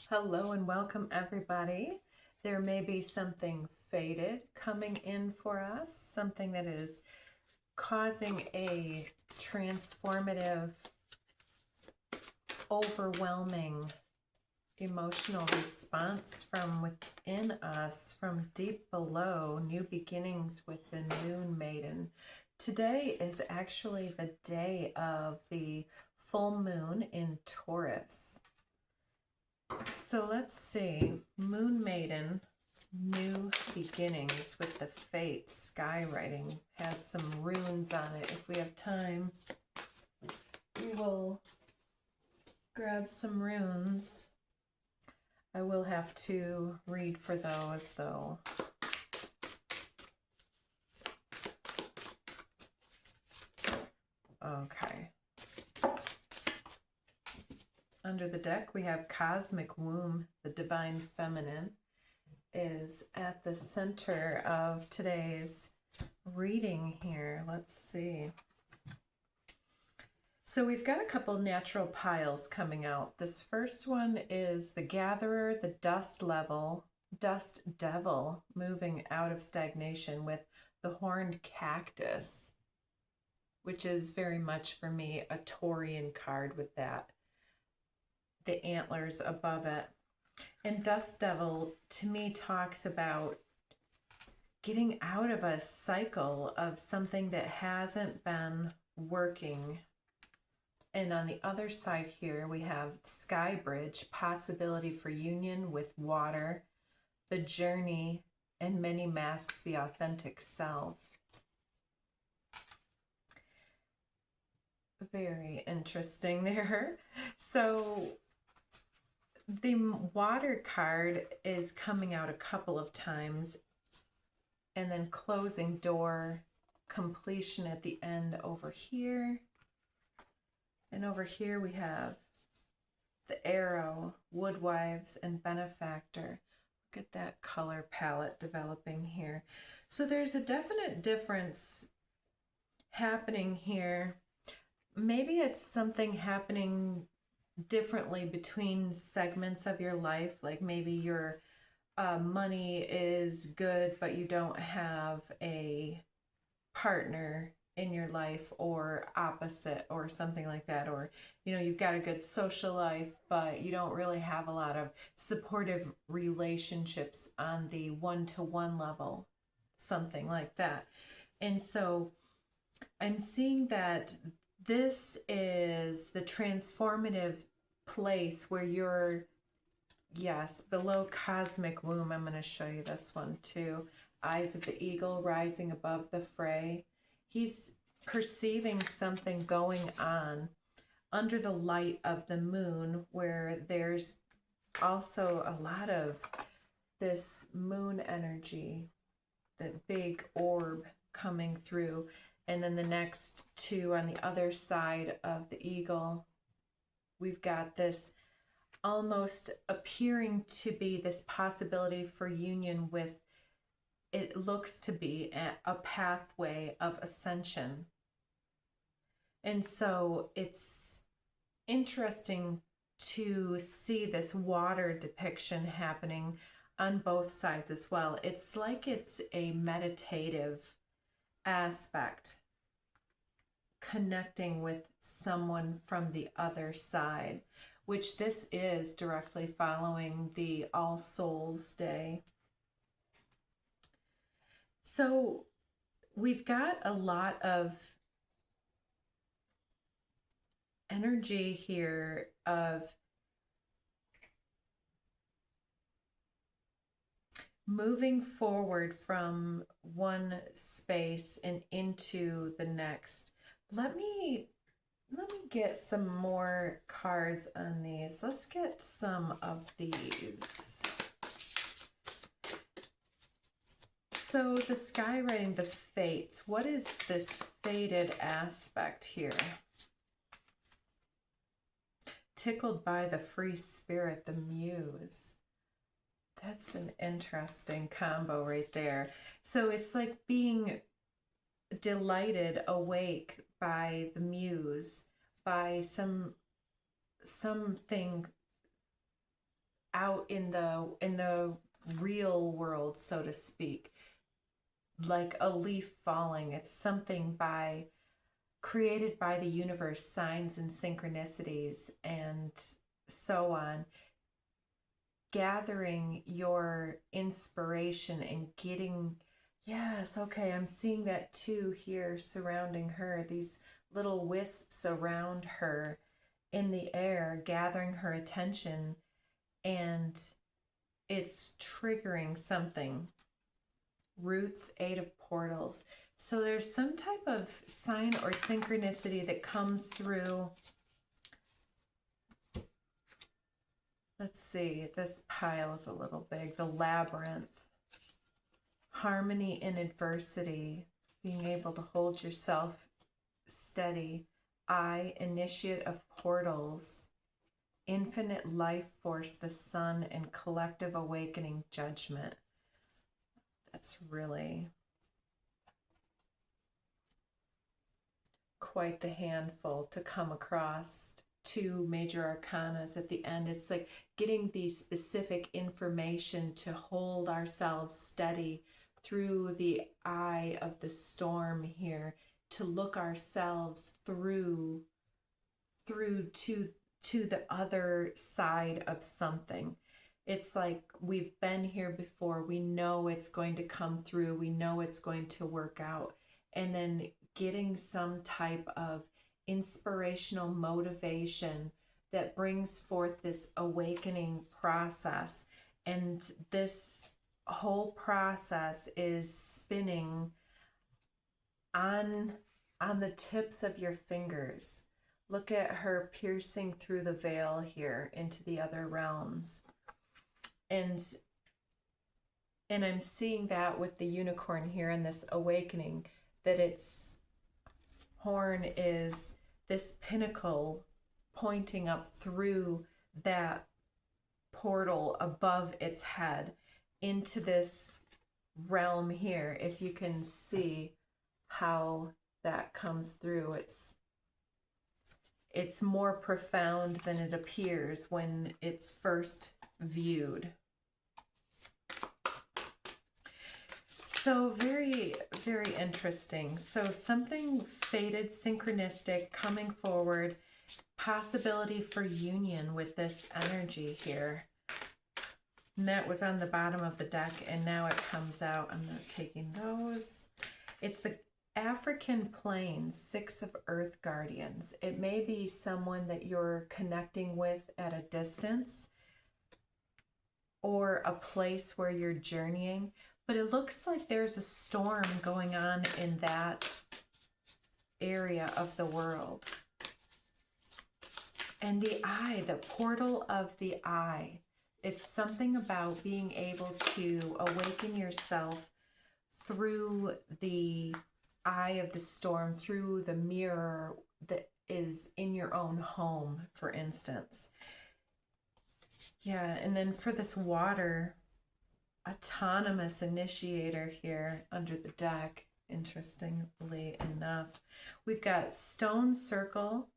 Hello and welcome everybody. There may be something faded coming in for us, something that is causing a transformative, overwhelming emotional response from within us, from deep below, new beginnings with the Moon Maiden. Today is actually the day of the full moon in Taurus. So let's see, Moon Maiden, new beginnings with the fate skywriting, has some runes on it. If we have time, we will grab some runes. I will have to read for those though. Okay. Under the deck, we have Cosmic Womb, the Divine Feminine, is at the center of today's reading here. Let's see. So we've got a couple natural piles coming out. This first one is the Gatherer, the Dust Devil, moving out of stagnation with the Horned Cactus, which is very much for me a Taurian card with that. The antlers above it. And Dust Devil to me talks about getting out of a cycle of something that hasn't been working. And on the other side here we have Sky Bridge, possibility for union with water, the journey, and many masks the authentic self. Very interesting there. So the water card is coming out a couple of times, and then closing door, completion at the end over here. And over here we have the Arrow, Woodwives, and Benefactor. Look at that color palette developing here. So there's a definite difference happening here. Maybe it's something happening differently between segments of your life, like maybe your money is good but you don't have a partner in your life, or opposite, or something like that, or you've got a good social life but you don't really have a lot of supportive relationships on the one-to-one level, something like that. And so I'm seeing that this is the transformative place where you're, yes, below Cosmic Womb. I'm going to show you this one too. Eyes of the Eagle rising above the fray. He's perceiving something going on under the light of the moon, where there's also a lot of this moon energy, that big orb coming through. And then the next two on the other side of the eagle, we've got this almost appearing to be this possibility for union with, it looks to be a pathway of ascension. And so it's interesting to see this water depiction happening on both sides as well. It's like it's a meditative aspect, connecting with someone from the other side, which this is directly following the All Souls Day. So we've got a lot of energy here of moving forward from one space and into the next. Let me get some more cards on these. Let's get some of these. So the sky writing, the fates. What is this fated aspect here? Tickled by the free spirit, the muse. That's an interesting combo right there. So it's like being delighted, awake by the muse, by something out in the real world, so to speak, like a leaf falling. It's something created by the universe, signs and synchronicities and so on. Gathering your inspiration and getting, yes, okay, I'm seeing that too here surrounding her, these little wisps around her in the air, gathering her attention, and it's triggering something. Roots, 8 of portals. So there's some type of sign or synchronicity that comes through. Let's see, this pile is a little big. The labyrinth. Harmony in adversity. Being able to hold yourself steady. I, initiate of portals. Infinite life force, the sun, and collective awakening, judgment. That's really quite the handful to come across. 2 major arcanas at the end. It's like getting the specific information to hold ourselves steady through the eye of the storm here, to look ourselves through to the other side of something. It's like we've been here before. We know it's going to come through. We know it's going to work out. And then getting some type of inspirational motivation that brings forth this awakening process. And this whole process is spinning on the tips of your fingers. Look at her piercing through the veil here into the other realms. And I'm seeing that with the unicorn here in this awakening, that its horn is this pinnacle pointing up through that portal above its head into this realm here. If you can see how that comes through, it's more profound than it appears when it's first viewed. So very, very interesting. So something fated, synchronistic, coming forward, possibility for union with this energy here. And that was on the bottom of the deck, and now it comes out. I'm not taking those. It's the African Plains, 6 of Earth Guardians. It may be someone that you're connecting with at a distance, or a place where you're journeying. But it looks like there's a storm going on in that area of the world. And the eye, the portal of the eye, it's something about being able to awaken yourself through the eye of the storm, through the mirror that is in your own home, for instance. Yeah, and then for this water, autonomous initiator here under the deck, interestingly enough. We've got stone circle,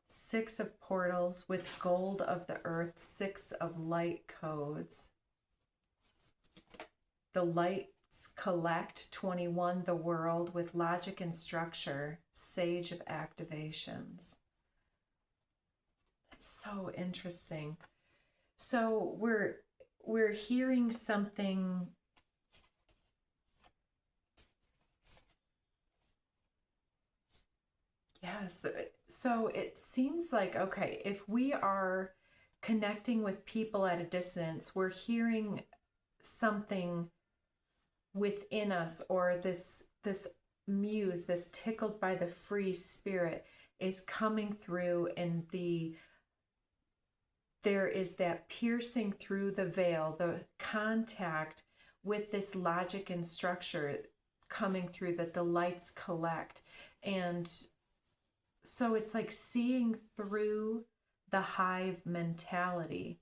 6 of portals with gold of the earth, 6 of light codes. The lights collect, 21, the world with logic and structure, sage of activations. It's so interesting. So we're hearing something. Yes. So it seems like, okay, if we are connecting with people at a distance, we're hearing something within us, or this muse, this tickled by the free spirit is coming through, and there is that piercing through the veil, the contact with this logic and structure coming through that the lights collect. And so it's like seeing through the hive mentality.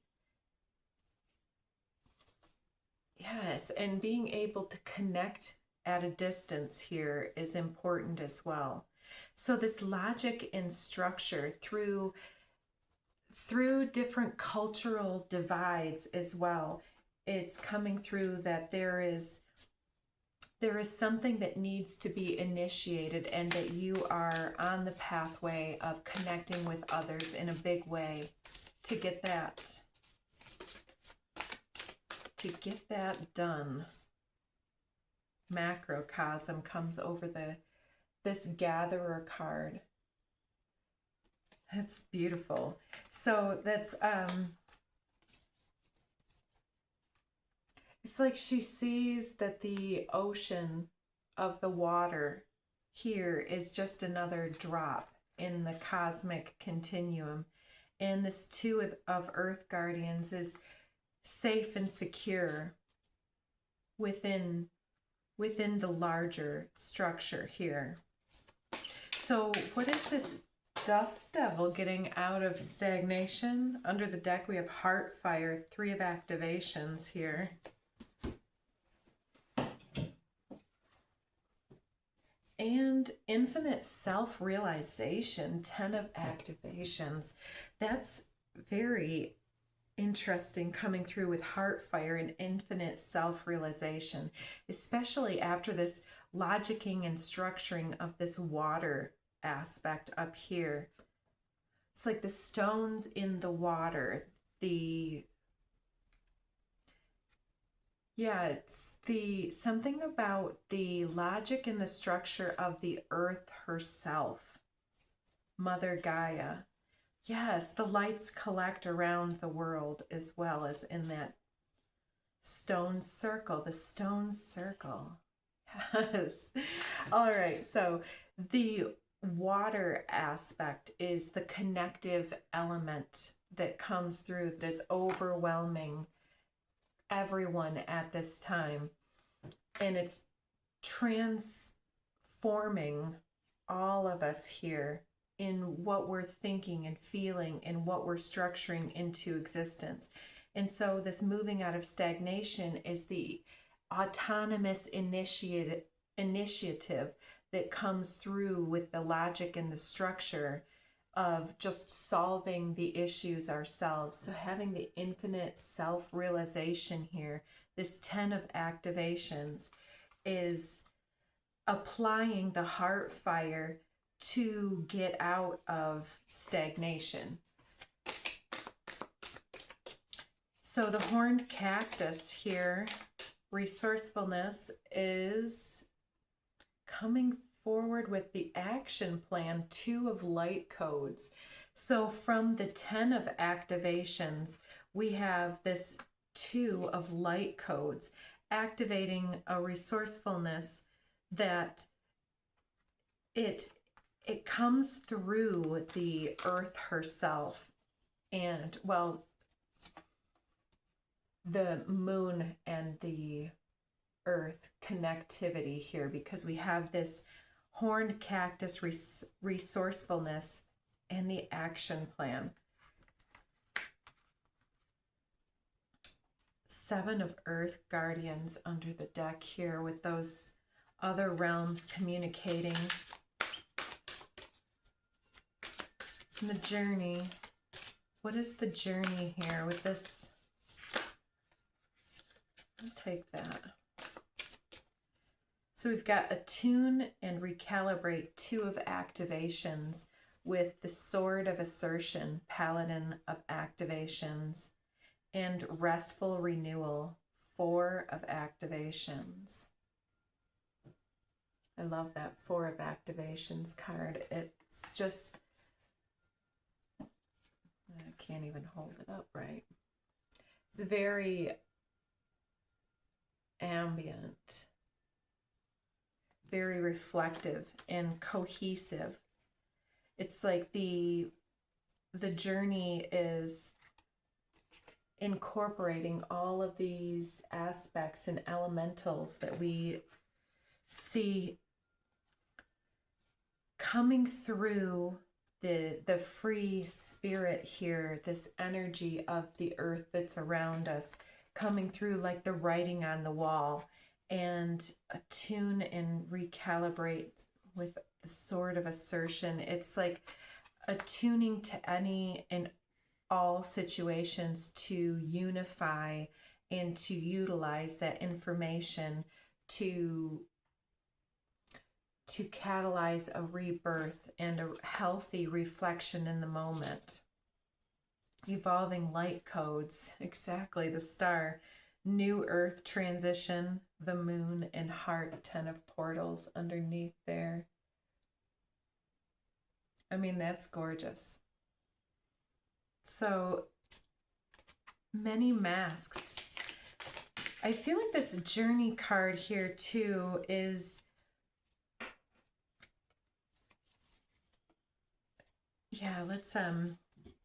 Yes, and being able to connect at a distance here is important as well. So this logic and structure through through different cultural divides as well. It's coming through that there is something that needs to be initiated, and that you are on the pathway of connecting with others in a big way to get that done. Macrocosm comes over this Gatherer card. That's beautiful. So that's it's like she sees that the ocean of the water here is just another drop in the cosmic continuum. And this Two of Earth Guardians is safe and secure within the larger structure here. So what is this Dust Devil getting out of stagnation? Under the deck we have Heartfire, 3 of activations here. And infinite self-realization, 10 of activations. That's very interesting, coming through with Heartfire and infinite self-realization, especially after this logicking and structuring of this water aspect up here. It's like the stones in the water, it's something about the logic and the structure of the earth herself, Mother Gaia. Yes, the lights collect around the world as well as in that stone circle, the stone circle. Yes. All right, so the water aspect is the connective element that comes through, that is overwhelming everyone at this time, and it's transforming all of us here in what we're thinking and feeling and what we're structuring into existence. And so this moving out of stagnation is the autonomous initiative that comes through with the logic and the structure of just solving the issues ourselves. So having the infinite self-realization here, this 10 of activations, is applying the heart fire to get out of stagnation. So the horned cactus here, resourcefulness, is coming forward with the action plan, 2 of light codes. So from the 10 of activations, we have this 2 of light codes activating a resourcefulness that it comes through the earth herself, and well, the moon and the earth connectivity here, because we have this horned cactus resourcefulness and the action plan. 7 of earth guardians under the deck here, with those other realms communicating. And the journey, what is the journey here with this? I'll take that. So we've got attune and recalibrate, 2 of activations, with the sword of assertion, paladin of activations, and restful renewal, 4 of activations. I love that 4 of activations card. It's just, I can't even hold it up right. It's very ambient, very reflective and cohesive. It's like the journey is incorporating all of these aspects and elementals that we see coming through the free spirit here, this energy of the earth that's around us, coming through like the writing on the wall, and attune and recalibrate with the sword of assertion. It's like attuning to any and all situations to unify and to utilize that information to catalyze a rebirth and a healthy reflection in the moment. Evolving light codes, exactly, the star, new earth transition, the moon, and heart, 10 of portals underneath there. I mean, that's gorgeous. So many masks. I feel like this journey card here too is, yeah, let's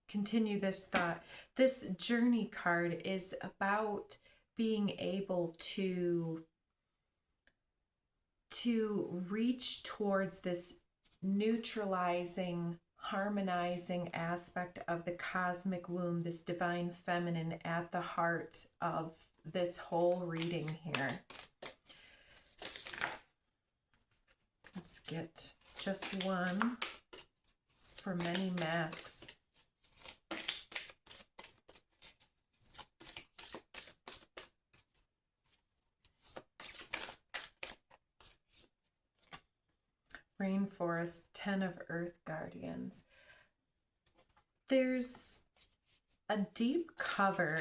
continue this thought. This journey card is about being able to reach towards this neutralizing, harmonizing aspect of the cosmic womb, this divine feminine at the heart of this whole reading here. Let's get just one for many masks. Rainforest, 10 of earth guardians. There's a deep cover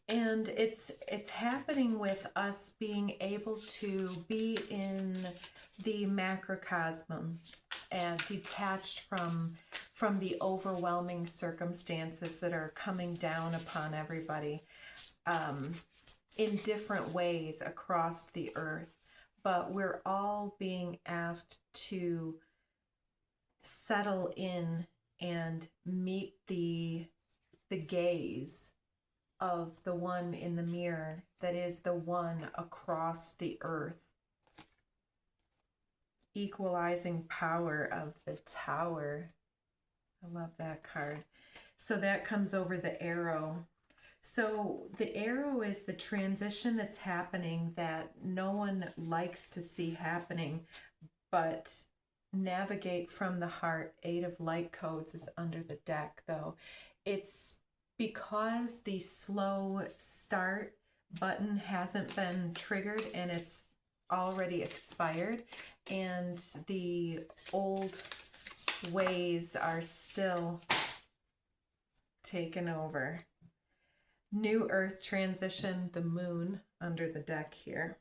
and it's happening with us being able to be in the macrocosm and detached from the overwhelming circumstances that are coming down upon everybody. In different ways across the earth, but we're all being asked to settle in and meet the gaze of the one in the mirror that is the one across the earth. Equalizing power of the Tower. I love that card. So that comes over the arrow. So the arrow is the transition that's happening that no one likes to see happening, but navigate from the heart. 8 of light codes is under the deck though. It's because the slow start button hasn't been triggered and it's already expired and the old ways are still taken over. New earth transition, the moon under the deck here.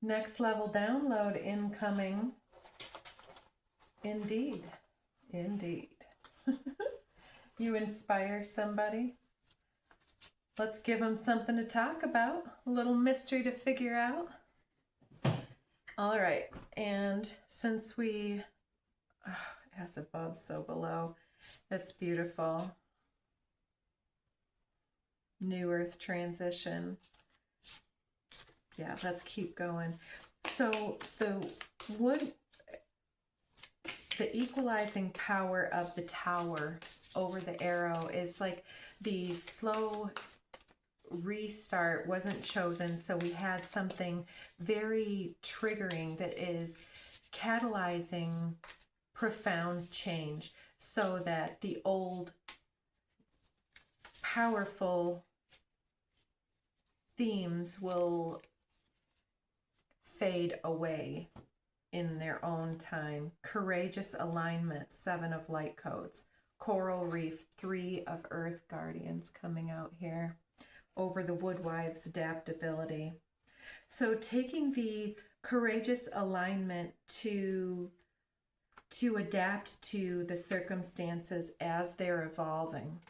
Next level download incoming. Indeed. Indeed. You inspire somebody. Let's give them something to talk about. A little mystery to figure out. All right. And since we, as above, so below, that's beautiful. New earth transition. Yeah, let's keep going. So the equalizing power of the Tower over the arrow is like the slow restart wasn't chosen, so we had something very triggering that is catalyzing profound change so that the old powerful themes will fade away in their own time. Courageous alignment, 7 of light codes. Coral reef, 3 of earth guardians coming out here. Over the woodwives, adaptability. So taking the courageous alignment to adapt to the circumstances as they're evolving.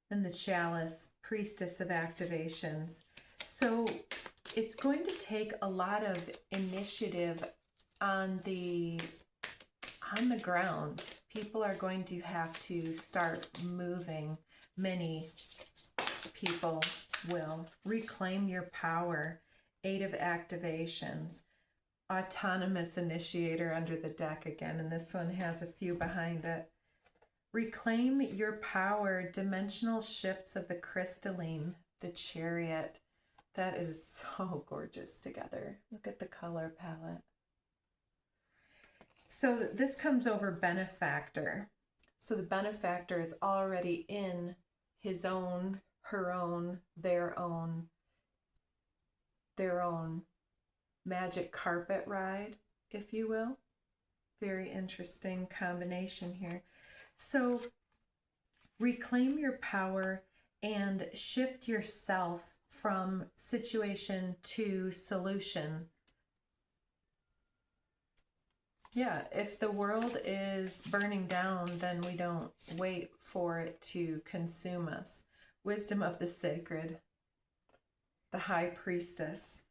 And the chalice, priestess of activations. So it's going to take a lot of initiative on the ground. People are going to have to start moving. Many people will reclaim your power. 8 of activations. Autonomous initiator under the deck again, and this one has a few behind it. Reclaim your power. Dimensional shifts of the crystalline, the chariot, That is so gorgeous together. Look at the color palette. So this comes over benefactor. So the benefactor is already in his own, her own, their own magic carpet ride, if you will. Very interesting combination here. So reclaim your power and shift yourself from situation to solution. Yeah, if the world is burning down, then we don't wait for it to consume us. Wisdom of the sacred, the high priestess,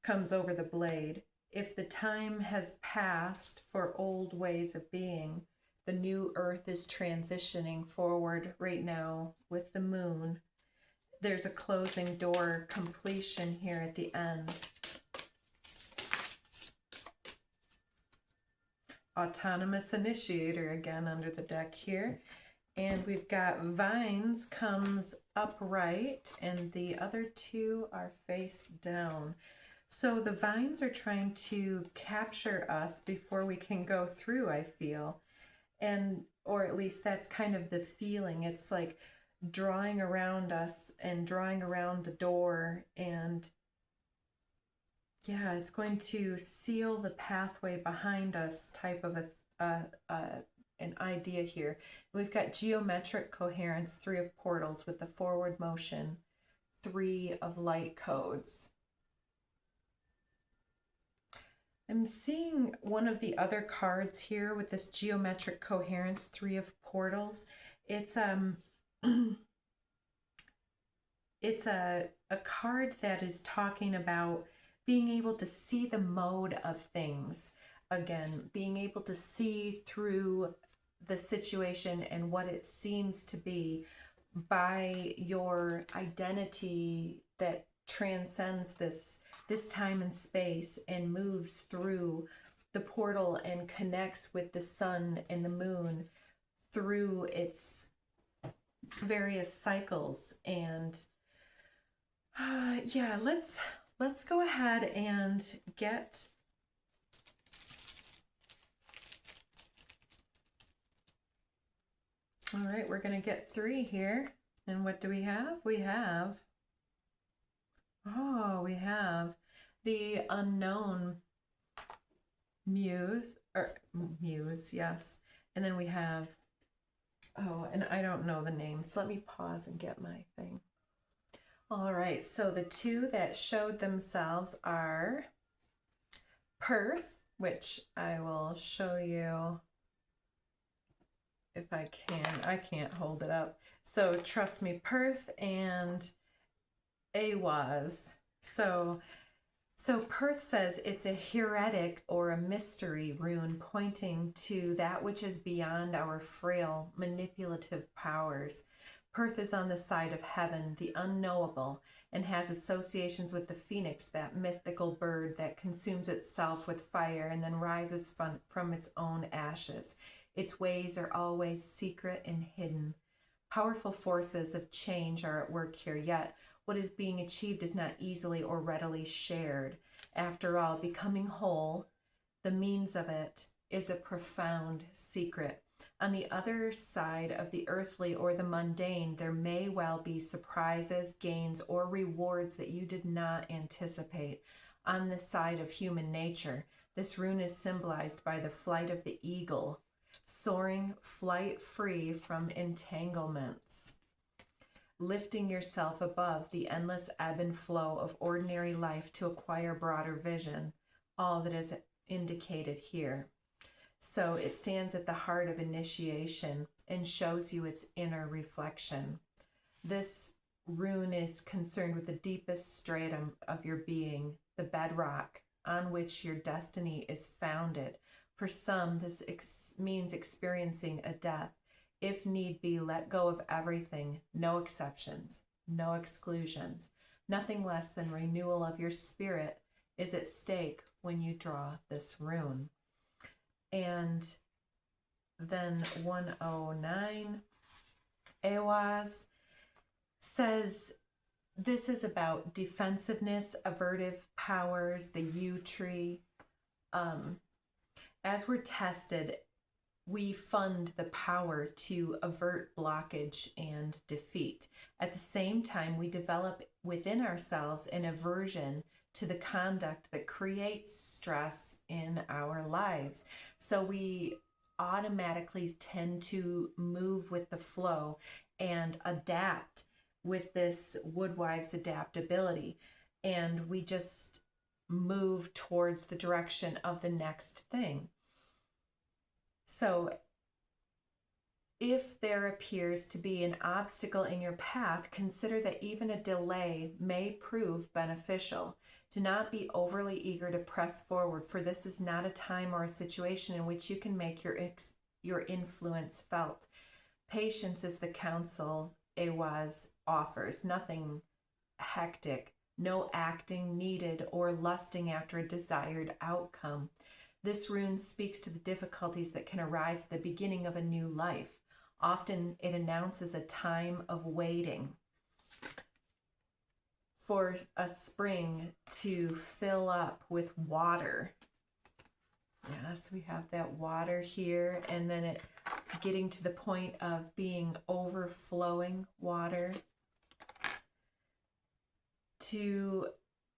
comes over the blade. If the time has passed for old ways of being, the new earth is transitioning forward right now with the moon. There's a closing door completion here at the end. Autonomous initiator again under the deck here. And we've got vines comes upright and the other two are face down. So the vines are trying to capture us before we can go through, I feel. And, or at least that's kind of the feeling. It's like drawing around us and drawing around the door, and yeah, it's going to seal the pathway behind us type of an idea here. We've got geometric coherence, 3 of portals with the forward motion, 3 of light codes. I'm seeing one of the other cards here with this geometric coherence, 3 of portals. It's it's a card that is talking about being able to see the mode of things. Again, being able to see through the situation and what it seems to be by your identity that transcends this time and space and moves through the portal and connects with the sun and the moon through its various cycles. And yeah, let's go ahead and get all right, we're going to get 3 here. And what do we have? We have the unknown muse, yes. And then we have, oh, and I don't know the names. Let me pause and get my thing. All right, so the 2 that showed themselves are Perth, which I will show you if I can. I can't hold it up. So trust me, Perth and Awaz. So Perth says it's a heretic or a mystery rune pointing to that which is beyond our frail manipulative powers. Perth is on the side of heaven, the unknowable, and has associations with the phoenix, that mythical bird that consumes itself with fire and then rises from its own ashes. Its ways are always secret and hidden. Powerful forces of change are at work here, yet what is being achieved is not easily or readily shared. After all, becoming whole, the means of it, is a profound secret. On the other side of the earthly or the mundane, there may well be surprises, gains, or rewards that you did not anticipate. On the side of human nature, this rune is symbolized by the flight of the eagle, soaring flight free from entanglements, lifting yourself above the endless ebb and flow of ordinary life to acquire broader vision, all that is indicated here. So it stands at the heart of initiation and shows you its inner reflection. This rune is concerned with the deepest stratum of your being, the bedrock on which your destiny is founded. For some, this means experiencing a death. If need be, let go of everything, no exceptions, no exclusions. Nothing less than renewal of your spirit is at stake when you draw this rune. And then 109, Awaz says this is about defensiveness, avertive powers, the U tree. As we're tested, we fund the power to avert blockage and defeat. At the same time, we develop within ourselves an aversion to the conduct that creates stress in our lives. So we automatically tend to move with the flow and adapt with this woodwife's adaptability. And we just move towards the direction of the next thing. So if there appears to be an obstacle in your path, consider that even a delay may prove beneficial. Do not be overly eager to press forward, for this is not a time or a situation in which you can make your influence felt. Patience is the counsel Awaz offers, nothing hectic, no acting needed or lusting after a desired outcome. This rune speaks to the difficulties that can arise at the beginning of a new life. Often it announces a time of waiting for a spring to fill up with water. Yes, we have that water here, and then it getting to the point of being overflowing water to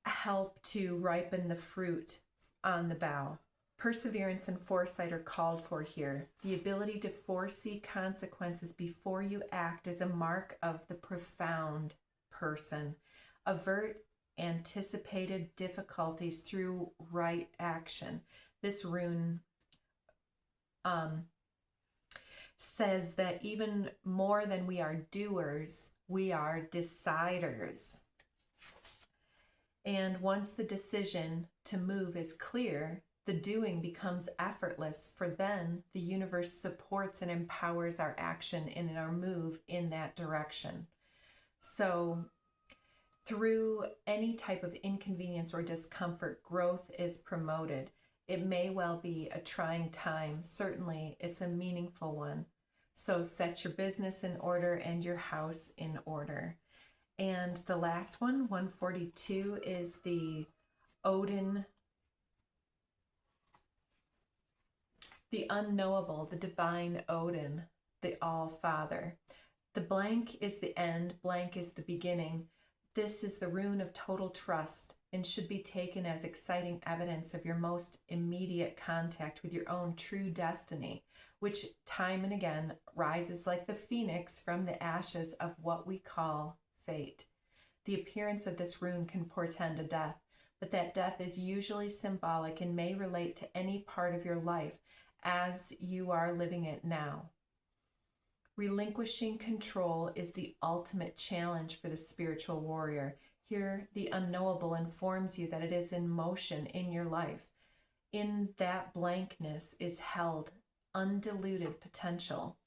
help to ripen the fruit on the bough. Perseverance and foresight are called for here. The ability to foresee consequences before you act is a mark of the profound person. Avert anticipated difficulties through right action. This rune says that even more than we are doers, we are deciders. And once the decision to move is clear, the doing becomes effortless, for then the universe supports and empowers our action and our move in that direction. So through any type of inconvenience or discomfort, growth is promoted. It may well be a trying time. Certainly, it's a meaningful one. So set your business in order and your house in order. And the last one, 142, is the Odin, the unknowable, the divine Odin, the All-Father. The blank is the end, blank is the beginning. This is the rune of total trust and should be taken as exciting evidence of your most immediate contact with your own true destiny, which time and again rises like the phoenix from the ashes of what we call fate. The appearance of this rune can portend a death, but that death is usually symbolic and may relate to any part of your life as you are living it now. Relinquishing control is the ultimate challenge for the spiritual warrior. Here, the unknowable informs you that it is in motion in your life. In that blankness is held undiluted potential.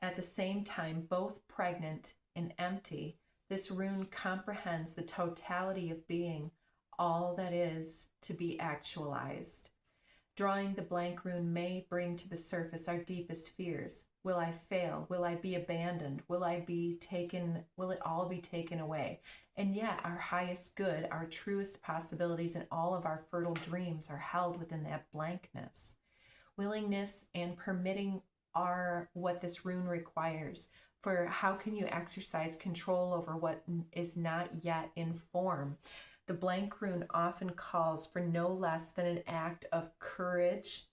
At the same time, both pregnant and empty, this rune comprehends the totality of being, all that is to be actualized. Drawing the blank rune may bring to the surface our deepest fears. Will I fail? Will I be abandoned? Will it all be taken away? And yet our highest good, our truest possibilities, and all of our fertile dreams are held within that blankness. Willingness and permitting are what this rune requires. For how can you exercise control over what is not yet in form? The blank rune often calls for no less than an act of courage,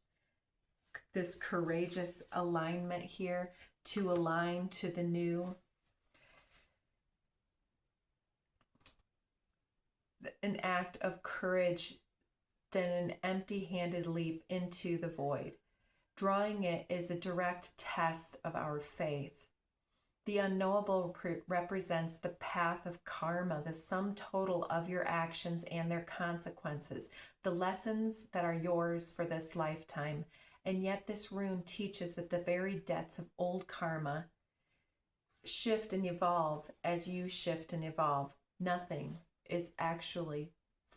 this courageous alignment here, to align to the new. An act of courage than an empty-handed leap into the void. Drawing it is a direct test of our faith. The unknowable represents the path of karma, the sum total of your actions and their consequences, the lessons that are yours for this lifetime. And yet this rune teaches that the very debts of old karma shift and evolve as you shift and evolve. Nothing is actually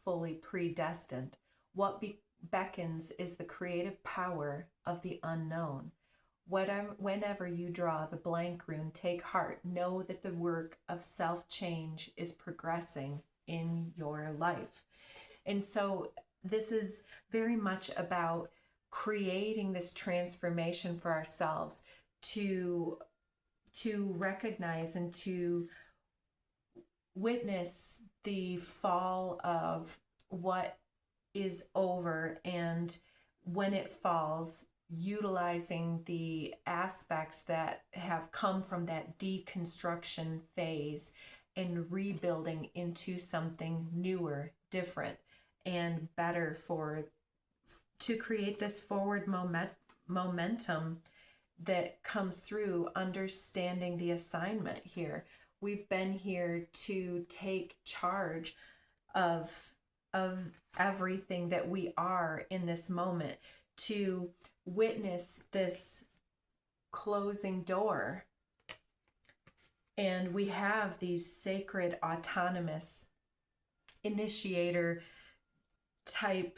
fully predestined. What beckons is the creative power of the unknown. whenever you draw the blank rune, take heart. Know that the work of self-change is progressing in your life. And so this is very much about creating this transformation for ourselves to recognize and to witness the fall of what is over, and when it falls, utilizing the aspects that have come from that deconstruction phase and rebuilding into something newer, different, and better to create this forward momentum that comes through understanding the assignment here. We've been here to take charge of everything that we are in this moment, to witness this closing door. And we have these sacred, autonomous, initiator type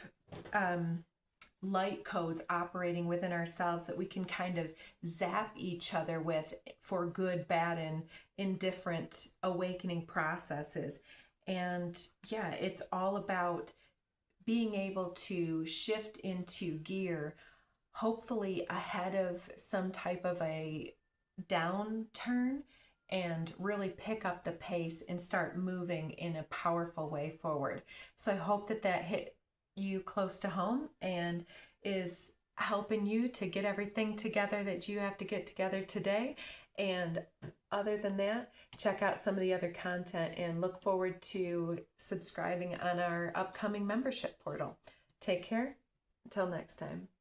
light codes operating within ourselves that we can kind of zap each other with for good, bad, and indifferent awakening processes. And yeah, it's all about being able to shift into gear, hopefully ahead of some type of a downturn, and really pick up the pace and start moving in a powerful way forward. So I hope that hit you close to home and is helping you to get everything together that you have to get together today. And other than that, check out some of the other content and look forward to subscribing on our upcoming membership portal. Take care. Until next time.